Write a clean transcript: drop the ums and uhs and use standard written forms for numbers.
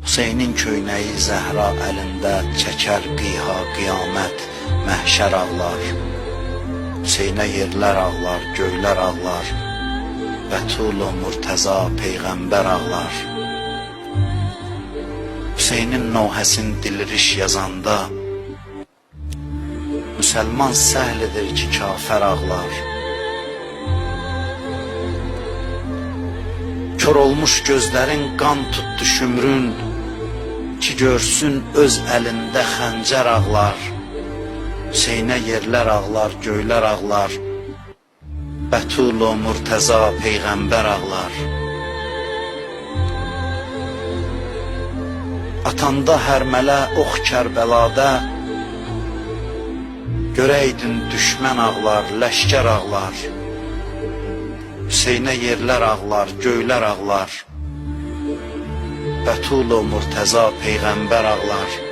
Hüseynin köynəyi Zəhra əlində çəkər qiha qiyamət məhşər ağlar. Hüseynə yerlər ağlar, göylər ağlar, Bətul-u Murtəza Peyğəmbər ağlar. Hüseynin nohəsin diliriş yazanda, Müsəlman səhlidir ki, kafər ağlar. Kör olmuş gözlərin qan tutdu şümrün, ki görsün öz əlində xəncər ağlar. Hüseynə yerlər ağlar, göylər ağlar, Bətul-u Murtəza Peyğəmbər ağlar. Atanda hərmələ ox Kərbəlada, görəydin düşmən ağlar, ləşkər ağlar. Hüseynə yerlər ağlar, göylər ağlar, Bətul-u Murtəza Peyğəmbər ağlar.